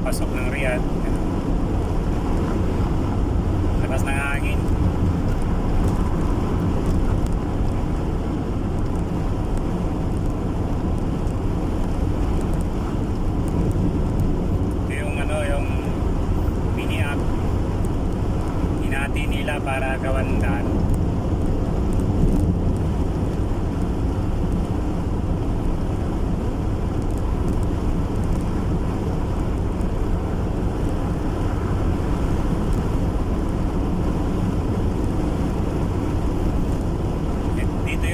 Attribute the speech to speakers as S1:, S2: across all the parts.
S1: papasok ng Riyadh. Labas ng hangin. Ito yung yung mini app. Hinati nila para gawan daan.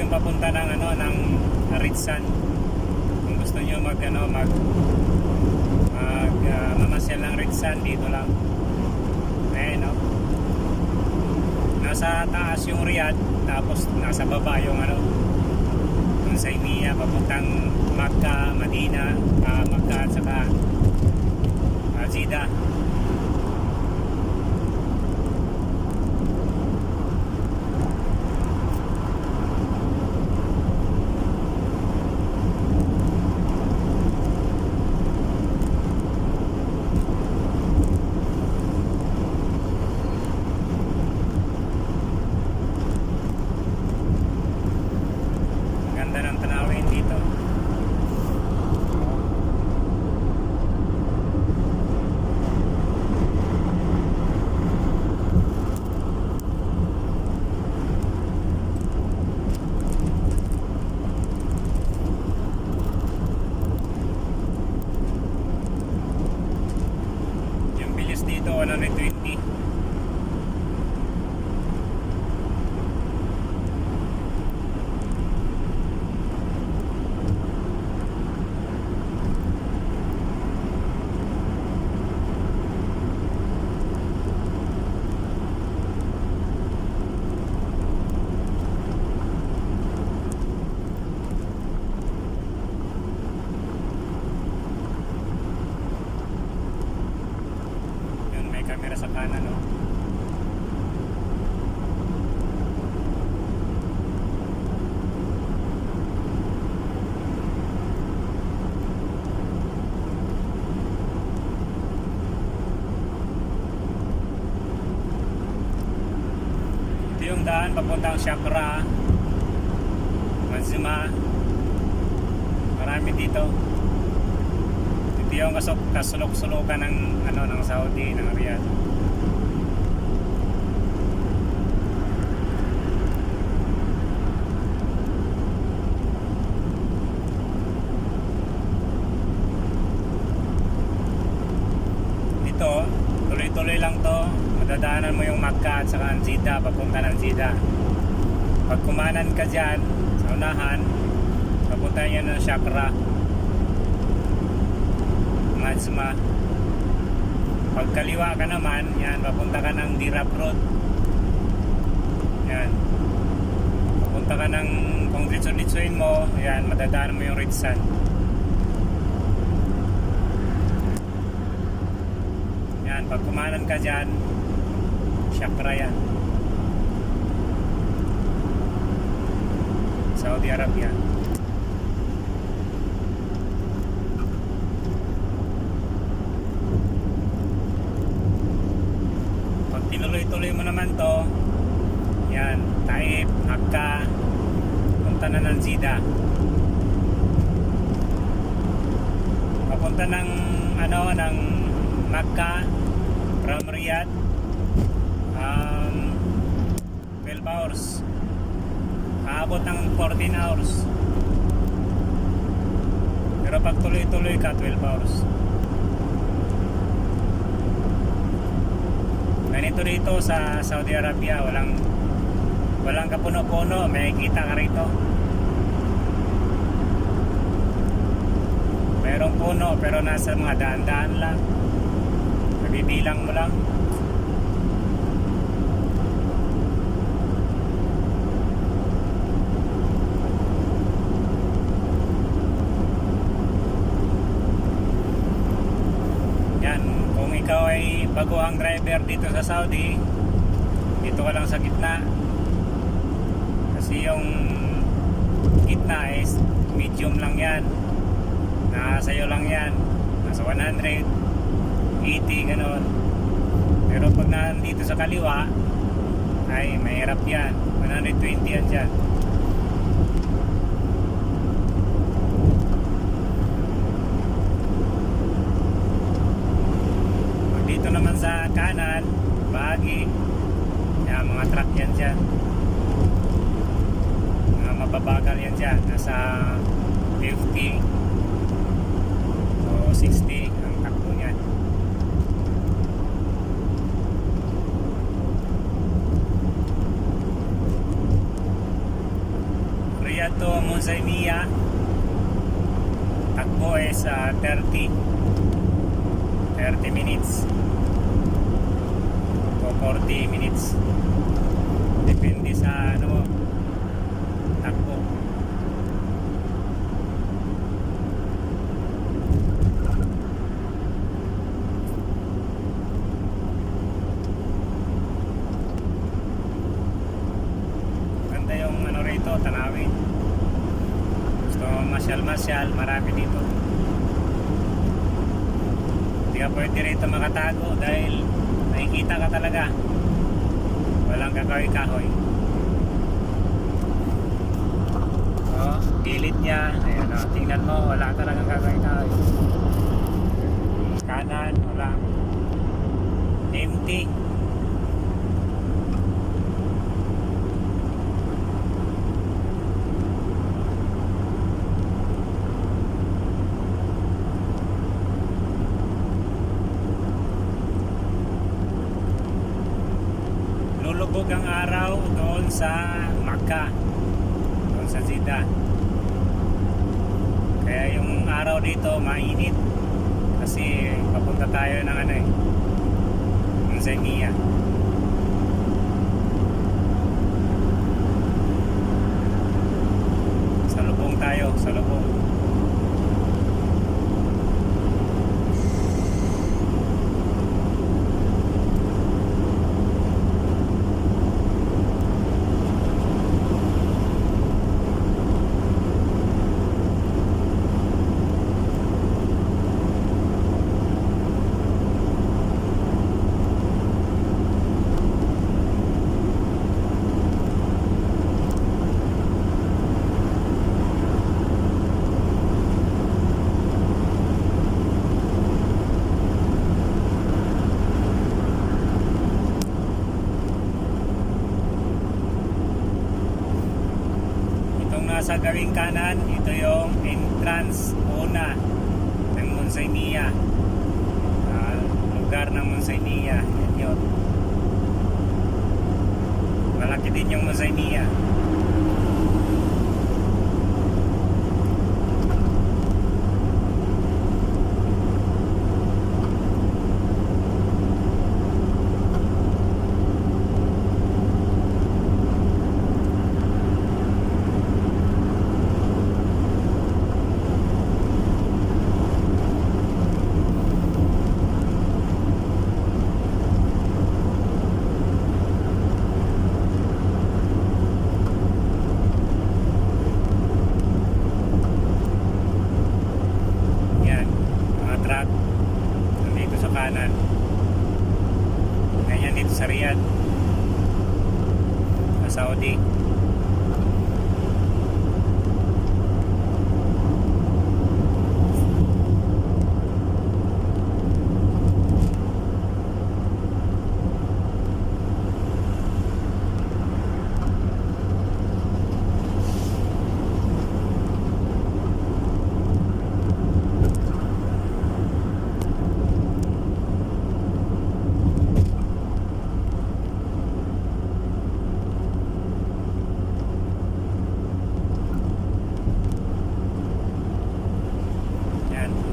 S1: Papunta ng ng Ritsan. Kung gusto niyo mamasyal ng Ritsan, dito lang. Ayan, no? Nasa taas yung Riyadh, tapos nasa baba yung yung Saimiyah, papuntang Makkah, Madina, Makkah at saka Jeddah. Dito 120. Camera sa kanan, no? Ito yung daan papuntang Shakra, Mazma. Marami dito. Ito yung kasulok-sulukan ng ng Saudi, ng Riyadh. Dito, tuloy-tuloy lang to. Madadaanan mo yung Makkah at saka ang Jeddah, papunta ng Jeddah. Pag kumanan ka dyan sa unahan, papunta nyo ng Shakra, Mazma. Pag kaliwa ka naman, yan, papunta ka ng Dirab Road. Yan. Papunta ka ng, kung ditso-ditsoin mo, yan, madadaan mo yung Ritsan. Yan, pag kumanan ka dyan, Shakra yan. Saudi Arabia. Tinuloy-tuloy mo naman to, yan, Taif, Makkah, punta na ng Jeddah, papunta ng ng Makkah from Riyadh, 12 hours, aabot ng 14 hours, pero pag tuloy-tuloy ka 12 hours. Ganito dito sa Saudi Arabia, walang kapuno-puno, may kita ka rito. Merong puno pero nasa mga daan-daan lang. Nabibilang mo lang. Ikaw ay baguhang driver dito sa Saudi, dito ka lang sa gitna, kasi yung gitna is medium lang yan, nasa iyo lang yan, nasa 100. 80 ganon. Pero pag nandito sa kaliwa ay mahirap yan, 120 yan dyan. Pag dito naman sa kanan bahagi, yan, mga truck yan dyan, mga mababagal yan dyan, nasa 50 o 60 ang takbo niyan. Riyadh to Monsaimia, takbo is 30 minutes o 40 minutes, depende sa ano takbo. Ganda yung ano rito, tanawin. Gusto mo masyal marami dito. Hindi ka pwede rito makatago dahil nakikita ka talaga, walang kakahoy-kahoy. Gilid niya, ayan o, tingnan mo, wala talagang kakahoy-kahoy. Kanan, wala, empty. Lulubog ang araw doon sa Makkah, doon sa Jeddah. Kaya yung araw dito mainit kasi papunta tayo ng ano Monsaimia. Salubong tayo, salubong. Sa gawing kanan, ito yung entrance una ng Monsaimia, lugar ng Monsaimia. Yan yun, malaki din yung Monsaimia. Kanan. Ganyan dito sa Riyadh, sa Saudi.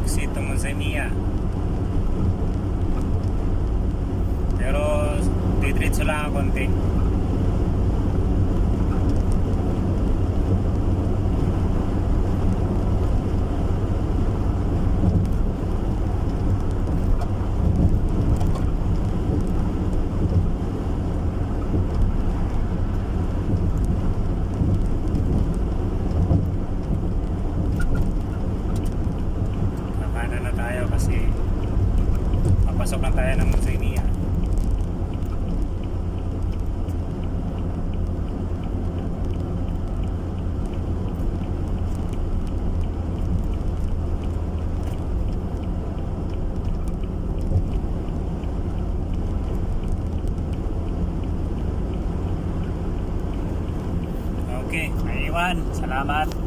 S1: Sito Monsaimia. Pero didiretso lang ang konti. Papasok lang tayo ng Muslimia. Okay, Iwan, salamat.